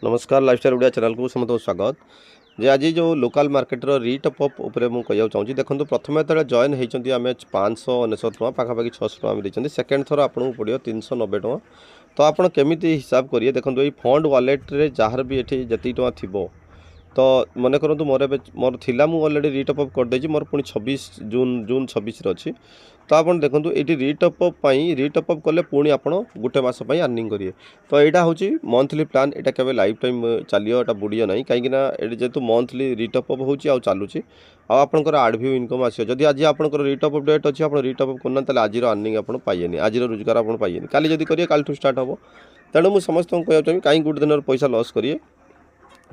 नमस्कार lifestyle Odia channel को समस्त स्वागत। जे आज जो लोकल मार्केट रिटॉप उपर मुझे कहना चाहिए देखो प्रथम जो जॉइन होती आम 599 टका पाखापाखि 600 टका देखते सेकेंड थर आपको पड़ो 390 टका। तो आप केमी हिसाब करिए देखो ये फंड वालेट्रे जार भी ये जी टका थी तो मन करूँ मोर थिला मु ऑलरेडी रिटॉप करदे मोर पुणी 26 जून 26 अच्छी। तो आप देखो ये रिटॉप रिटॉप कले पुणी आप गोटे मस अर्निंग करेंगे। तो यहाँ हूँ मंथली प्लान यहाँ के लाइफ टाइम चलो यहाँ बुड़ियो ना कहीं जेहतु मंथली रिटॉप हो चलुची आपंकर आडभ्यू इनकम आस आज आपंकर रिटॉप डेट अच्छी आप रिटॉप करना आज अर्निंग आप पाइए आज रोजगार आप पाइए काली जब करिए कालू स्टार्ट हम तेणु मुझे समस्त कहना चाहिए कहीं गोटे दिन पैसा लॉस करिए।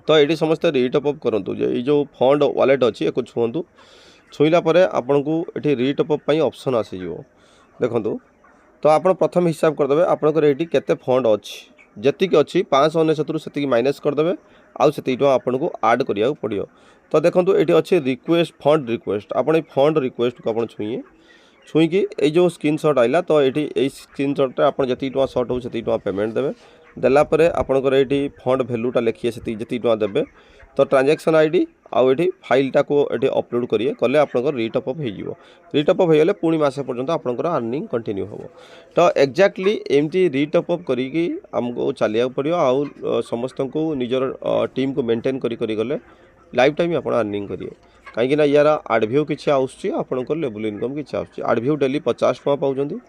तो ये समस्त रिटॉप करूँ ये जो फंड वालेट अच्छी एक छुँतु छुईला आपन को ये रिटॉप ऑप्शन आसीज देखूँ। तो आप प्रथम हिसाब करदे आपंकर ये केते फंड अच्छी जी अच्छी 599 से माइनस करदे आउ से आपन को आड करिया पड़ो। तो देखो ये अच्छे रिक्वेस्ट फंड रिक्वेस्ट आप फंड रिक्वेस्ट को आप छुईए छुईकी ये जो स्क्रीनशॉट आइला तो ये स्क्रीनशॉट आप जी सर्ट हो से पेमेंट देवे देलापर आपंकर ये फंड भैल्यूटा लिखिए से जी देवे। तो ट्रांजैक्शन आईडी आउ ये फाइलटा को ये अपलोड करिए कले आपंकर रिटॉप हो रिटॉप होगले पुणी मस पर्यंत आपंकर अर्निंग कंटिन्यू हम। तो एक्जाक्टली एमती रिटॉप करी आमको चलिया पड़ो आउ समस्त को निजर टीम को मेंटेन करी गले लाइफ टाइम आप अर्निंग करिए कहीं यार आडभ्यू किसी आपंकर लेवल इनकम किसी आडभ्यू डेली 50 टका पाँच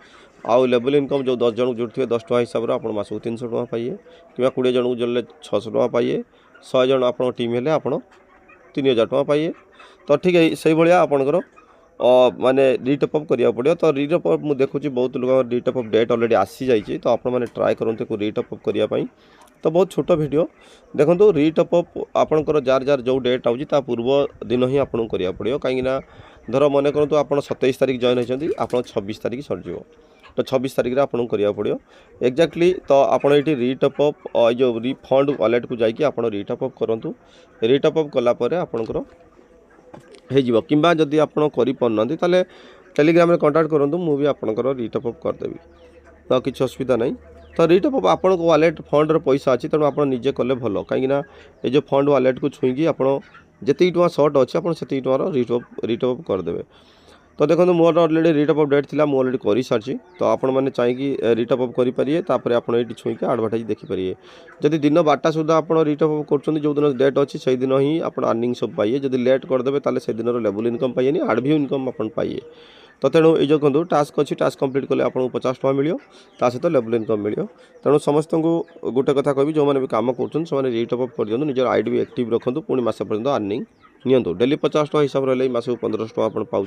आउ लेवल इनकम जो 10 जन जुड़े 10 टका हिसाब से आप मसक 300 टका पाइए कि 20 जन को जोड़े 600 टका पाइए 100 जन आप टीम हेले आप 3000 टका पाइए। तो ठीक है से भाया आपंकर माने रिटॉप करिया पड़ो। तो रिटॉप मुझे देखुची बहुत लोग रिटॉप डेट ऑलरेडी आसी जाइए तो आप ट्राए करते रिटॉप करने। तो बहुत छोट वीडियो देखो रिटॉप आपंकर जार जार जो डेट आउची पूर्व दिन ही आपको करिया पड़ो कहीं धर मन करूँ आप 27 तारीख जॉइन होती आप 26 तारीख सरजिव तो 26 तारीख आपको करिया पड़ो एक्जाक्टली। तो आप ये रिटॉप जो रिफंड वालेट को जाकि आप रिटॉप करूँ रिटॉप कलापर आपंकर हो कि जदि आप कर टेलीग्राम में कांटेक्ट करूँ मुझे आपंकर रिटॉप करदेवी तो किसी असुविधा नहीं। तो रिटॉप आप वालेट फंड पैसा अच्छी तेणु आप निजे कले भल कहीं ये जो फंड वालेट को छुईकी आप जी टका सर्ट अच्छे आप से रिटॉप करदे। तो देखो मोर ऑलरेडी रिटॉप डेट थी मुझे ऑलरेडी कर सारी। तो आपण मैंने चाहिए रिटॉप करेंगे आप ये छुईकी एडवर्टाइज देखिपारे जदि दिन 12टा सुधा आप रिटॉप कर जो दिन डेट अच्छी से दिन ही आप अर्निंग सब पाइए जदि लेट करदे ताले से दिन लेवल इनकम पाइए आडभ्यू इनकम आप पाइए। तो तेणु ये जो टास्क अच्छी टास्क कंप्लीट कले आपको 50 टका मिलो सहित लेवल इनकम मिलो। तेणु समस्त को गोटे कथा कहि जो मैंने भी काम कर रिटॉप कर दिखाँ निजर आईडी भी एक्टिव रखुँ पुणी मस पर्यटन अर्निंग नियंतु डेली 50 टका हिसाब रही मस 1500 टका आप पाँच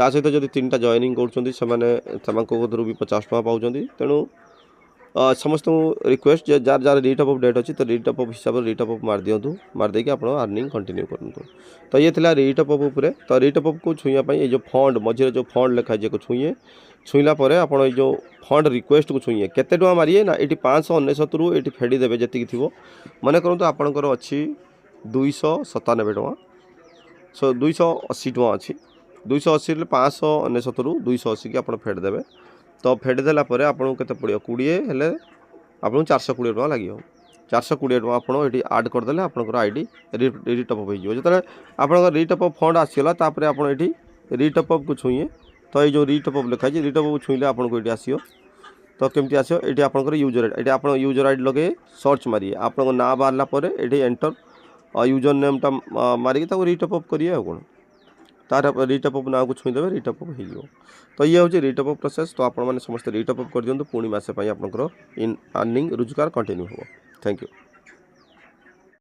सहित जब 3टा जॉइनिंग कर भी 50 टका पाँच। तेणु समस्त रिक्वेस्ट जार जार रिटॉप डेट अच्छी तो रिटॉप हिसाब से रिटॉप मार दिंतु मारदे आप अर्निंग कंटिन्यू करूँ। तो ये थिला रिटॉप उपरे। तो रिटॉप को छुईया ये जो फंड मझे जो फंड लिखा है छुईए छुईला आप जो फंड रिक्वेस्ट को छुईए केते टका मारिए ना ये 599 रु ये फेड़ी देवे जी थी मन करूँ आपंकर अच्छी 297 टका 280 टका अच्छी 280 599 रु 280 की आप फेड़ तो फेड़देला आपको केते पड़ो 20 हेले आपको 420 टका लगे 420 टका आप आड करदे आपंकर आईडी रिटॉप हो जो आप रिटॉप फंड आसीगला आप रिटॉप को छुईए। तो ये जो रिटॉप लिखाई रिटॉप को छुईले आपको ये आसो। तो केमती आसो ये आपंकर यूजर आईडी आप यूजर आईडी लगे सर्च मारिए आप ना बाहर ये एंटर यूजर नेमटा मारिक रिटॉप करिए कौन तार रिटॉप ना को छुईदे रिटॉप हो। तो ये हूँ रिटॉप प्रोसेस। तो आप समस्त रिटॉप कर दिखाँ पुणी मसे आपंकर इन अर्निंग रोजगार कंटिन्यू हो। Thank you.